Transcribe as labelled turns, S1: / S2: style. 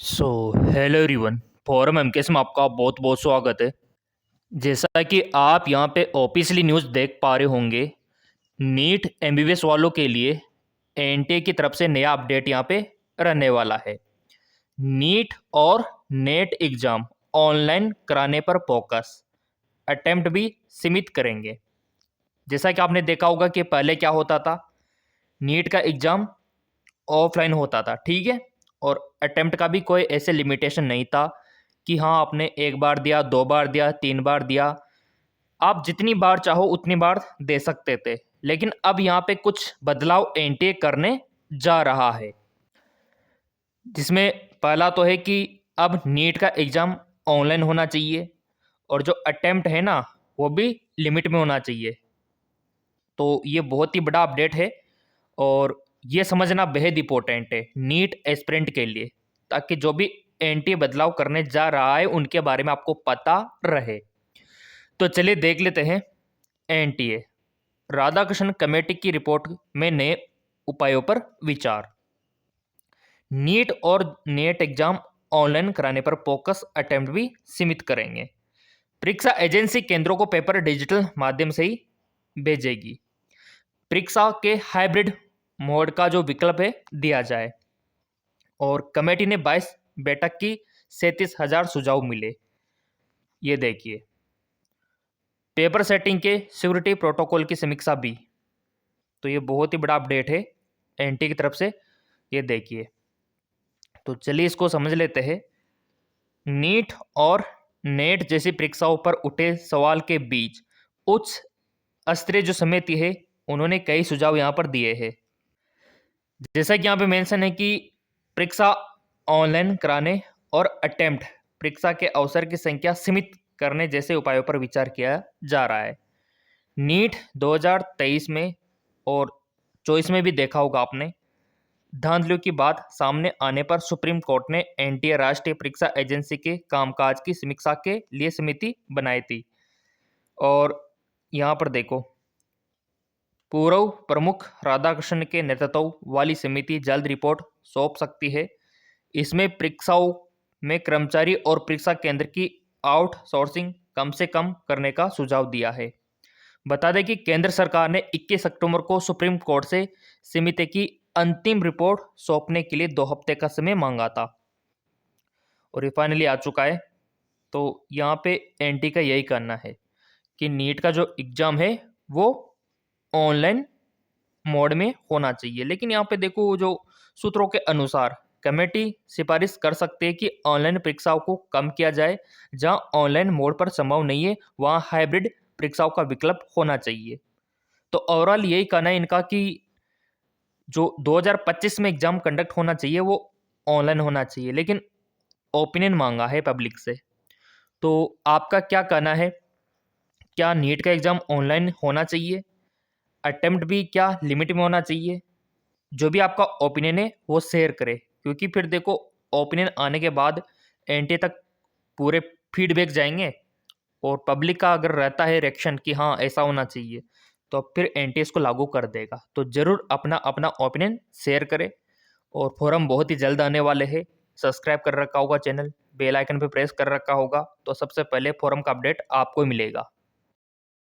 S1: So hello everyone. Forum MKS में आपका बहुत बहुत स्वागत है। जैसा कि आप यहाँ पे ऑफिशियली न्यूज़ देख पा रहे होंगे, नीट एमबीबीएस वालों के लिए एनटीए की तरफ से नया अपडेट यहाँ पे रहने वाला है। नीट और नेट एग्ज़ाम ऑनलाइन कराने पर फोकस, अटेम्प्ट भी सीमित करेंगे। जैसा कि आपने देखा होगा कि पहले क्या होता था, नीट का एग्ज़ाम ऑफलाइन होता था, ठीक है, और अटेम्प्ट का भी कोई ऐसे लिमिटेशन नहीं था कि हाँ आपने एक बार दिया, दो बार दिया, तीन बार दिया, आप जितनी बार चाहो उतनी बार दे सकते थे। लेकिन अब यहाँ पे कुछ बदलाव एनटीए करने जा रहा है, जिसमें पहला तो है कि अब नीट का एग्ज़ाम ऑनलाइन होना चाहिए और जो अटेम्प्ट है ना वो भी लिमिट में होना चाहिए। तो ये बहुत ही बड़ा अपडेट है और ये समझना बेहद इंपॉर्टेंट है नीट एस्पिरेंट के लिए, ताकि जो भी एनटीए बदलाव करने जा रहा है उनके बारे में आपको पता रहे। तो चलिए देख लेते हैं एनटीए राधाकृष्णन कमेटी की रिपोर्ट में नए उपायों पर विचार। नीट और नेट एग्जाम ऑनलाइन कराने पर फोकस, अटेम्प्ट भी सीमित करेंगे। परीक्षा एजेंसी केंद्रों को पेपर डिजिटल माध्यम से ही भेजेगी। परीक्षा के हाइब्रिड मोड का जो विकल्प है दिया जाए। और कमेटी ने 22 बैठक की 37,000 सुझाव मिले। ये देखिए, पेपर सेटिंग के सिक्योरिटी प्रोटोकॉल की समीक्षा भी। तो ये बहुत ही बड़ा अपडेट है एनटी की तरफ से। ये देखिए, तो चलिए इसको समझ लेते हैं। नीट और नेट जैसी परीक्षाओं पर उठे सवाल के बीच उच्च स्तरीय जो समिति है उन्होंने कई सुझाव यहाँ पर दिए हैं। जैसा कि यहाँ पे मेंशन है कि परीक्षा ऑनलाइन कराने और अटेम्प्ट परीक्षा के अवसर की संख्या सीमित करने जैसे उपायों पर विचार किया जा रहा है। नीट 2023 में और 24 में भी देखा होगा आपने, धांधलियों की बात सामने आने पर सुप्रीम कोर्ट ने एनटीए राष्ट्रीय परीक्षा एजेंसी के कामकाज की समीक्षा के लिए समिति बनाई थी। और यहाँ पर देखो, पूर्व प्रमुख राधाकृष्णन के नेतृत्व वाली समिति जल्द रिपोर्ट सौंप सकती है। इसमें परीक्षाओं में कर्मचारी और परीक्षा केंद्र की आउटसोर्सिंग कम से कम करने का सुझाव दिया है। बता दें कि केंद्र सरकार ने 21 अक्टूबर को सुप्रीम कोर्ट से समिति की अंतिम रिपोर्ट सौंपने के लिए 2 हफ्ते का समय मांगा था और ये फाइनली आ चुका है। तो यहाँ पे एनटी का यही कहना है कि नीट का जो एग्ज़ाम है वो ऑनलाइन मोड में होना चाहिए। लेकिन यहाँ पे देखो, जो सूत्रों के अनुसार कमेटी सिफारिश कर सकते हैं कि ऑनलाइन परीक्षाओं को कम किया जाए। जहां ऑनलाइन मोड पर संभव नहीं है वहां हाइब्रिड परीक्षाओं का विकल्प होना चाहिए। तो ओवरऑल यही कहना है इनका कि जो 2025 में एग्जाम कंडक्ट होना चाहिए वो ऑनलाइन होना चाहिए, लेकिन ओपिनियन मांगा है पब्लिक से। तो आपका क्या कहना है, क्या नीट का एग्ज़ाम ऑनलाइन होना चाहिए? अटेम्प्ट भी क्या लिमिट में होना चाहिए? जो भी आपका ओपिनियन है वो शेयर करें, क्योंकि फिर देखो ओपिनियन आने के बाद एनटीए तक पूरे फीडबैक जाएंगे और पब्लिक का अगर रहता है रिएक्शन कि हाँ ऐसा होना चाहिए, तो फिर एनटीए इसको लागू कर देगा। तो ज़रूर अपना अपना ओपिनियन शेयर करें। और फोरम बहुत ही जल्द आने वाले हैं। सब्सक्राइब कर रखा होगा चैनल, बेल आइकन पे प्रेस कर रखा होगा, तो सबसे पहले फोरम का अपडेट आपको मिलेगा।